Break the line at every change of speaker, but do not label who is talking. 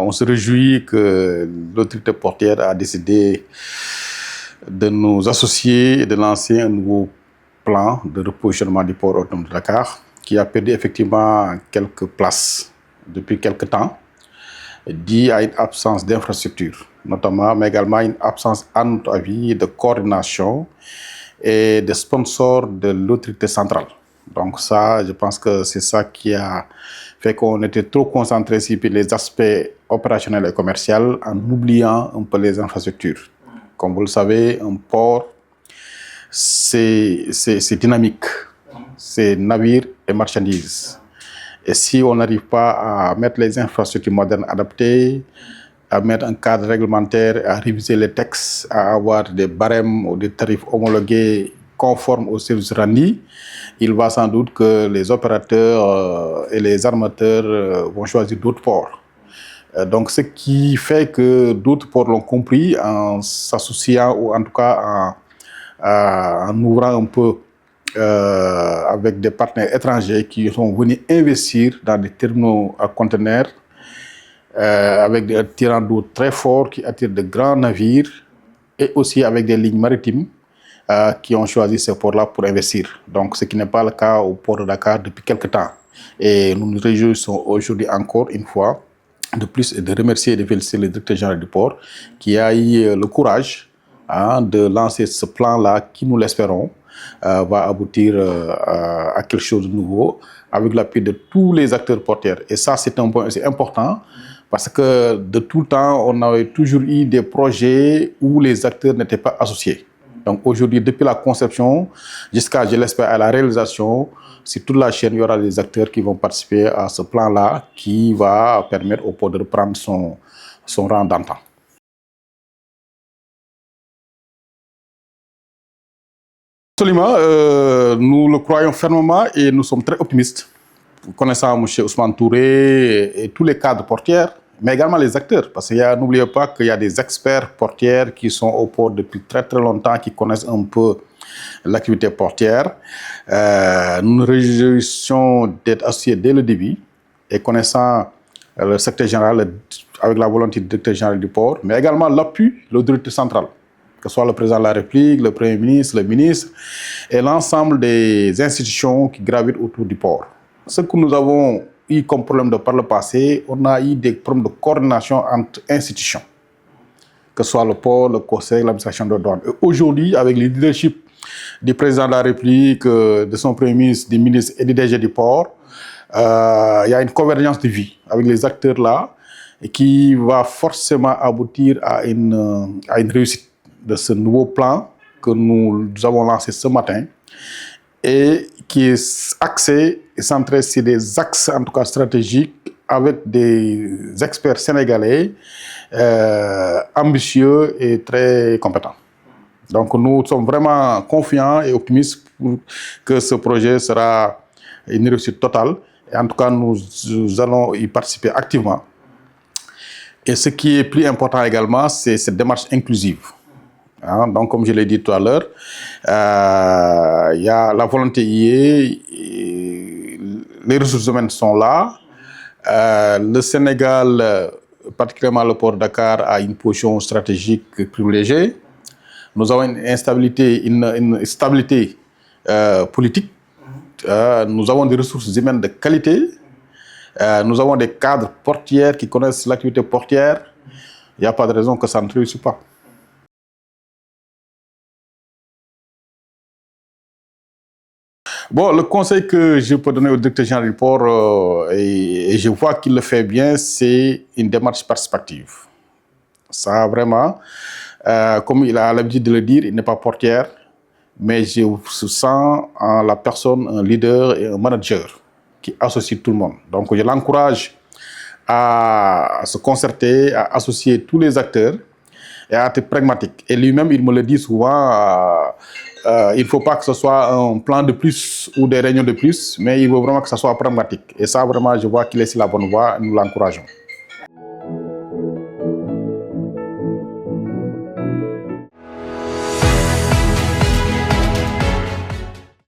On se réjouit que l'autorité portière a décidé de nous associer et de lancer un nouveau plan de repositionnement du port autonome de Dakar qui a perdu effectivement quelques places depuis quelques temps, dû à une absence d'infrastructure, notamment, mais également une absence, à notre avis, de coordination et de sponsors de l'autorité centrale. Donc ça, je pense que c'est ça qui a fait qu'on était trop concentré sur les aspects opérationnels et commerciaux en oubliant un peu les infrastructures. Comme vous le savez, un port, c'est dynamique, c'est navires et marchandises. Et si on n'arrive pas à mettre les infrastructures modernes adaptées, à mettre un cadre réglementaire, à réviser les textes, à avoir des barèmes ou des tarifs homologués conformes aux services rendus, il va sans doute que les opérateurs et les armateurs vont choisir d'autres ports. Donc, ce qui fait que d'autres ports l'ont compris en s'associant ou en tout cas en ouvrant un peu avec des partenaires étrangers qui sont venus investir dans des terminaux à conteneurs avec des tirants d'eau très forts qui attirent de grands navires et aussi avec des lignes maritimes qui ont choisi ces ports-là pour investir. Donc, ce qui n'est pas le cas au port de Dakar depuis quelques temps. Et nous nous réjouissons aujourd'hui encore une fois de plus et de remercier et de féliciter le directeur général du port qui a eu le courage de lancer ce plan-là qui, nous l'espérons, va aboutir à quelque chose de nouveau avec l'appui de tous les acteurs portuaires. Et ça, c'est un point assez important parce que de tout le temps, on avait toujours eu des projets où les acteurs n'étaient pas associés. Donc aujourd'hui, depuis la conception jusqu'à, je l'espère, à la réalisation, sur toute la chaîne, il y aura des acteurs qui vont participer à ce plan-là qui va permettre au port de reprendre son rang d'antan. Absolument, nous le croyons fermement et nous sommes très optimistes. Connaissant M. Ousmane Touré et tous les cadres portières, mais également les acteurs, parce que n'oubliez pas qu'il y a des experts portières qui sont au port depuis très très longtemps, qui connaissent un peu l'activité portière. Nous nous réjouissons d'être associés dès le début et connaissant le secrétaire général avec la volonté du directeur général du port, mais également l'appui de l'autorité centrale, que ce soit le président de la République, le Premier ministre, le ministre et l'ensemble des institutions qui gravitent autour du port. Ce que nous avons eu comme problème par le passé, on a eu des problèmes de coordination entre institutions, que ce soit le port, le conseil, l'administration de douane. Aujourd'hui, avec le leadership du président de la République, de son Premier ministre, des ministres et des DG du port, il y a une convergence de vie avec les acteurs là et qui va forcément aboutir à une réussite de ce nouveau plan que nous avons lancé ce matin et qui est axé et centré sur des axes en tout cas stratégiques avec des experts sénégalais ambitieux et très compétents. Donc nous sommes vraiment confiants et optimistes que ce projet sera une réussite totale. Et en tout cas, nous allons y participer activement. Et ce qui est plus important également, c'est cette démarche inclusive. Donc, comme je l'ai dit tout à l'heure, il y a la volonté y est, les ressources humaines sont là. Le Sénégal, particulièrement le port de Dakar, a une position stratégique privilégiée. Nous avons une stabilité politique. Nous avons des ressources humaines de qualité. Nous avons des cadres portières qui connaissent l'activité portière. Il n'y a pas de raison que ça ne réussisse pas. Bon, le conseil que je peux donner au directeur général du port, et je vois qu'il le fait bien, c'est une démarche participative. Ça, vraiment, comme il a l'habitude de le dire, il n'est pas portière, mais je sens en la personne un leader et un manager qui associe tout le monde. Donc, je l'encourage à se concerter, à associer tous les acteurs et à être pragmatique. Et lui-même, il me le dit souvent, il ne faut pas que ce soit un plan de plus ou des réunions de plus, mais il veut vraiment que ce soit pragmatique. Et ça, vraiment, je vois qu'il est sur la bonne voie, nous l'encourageons.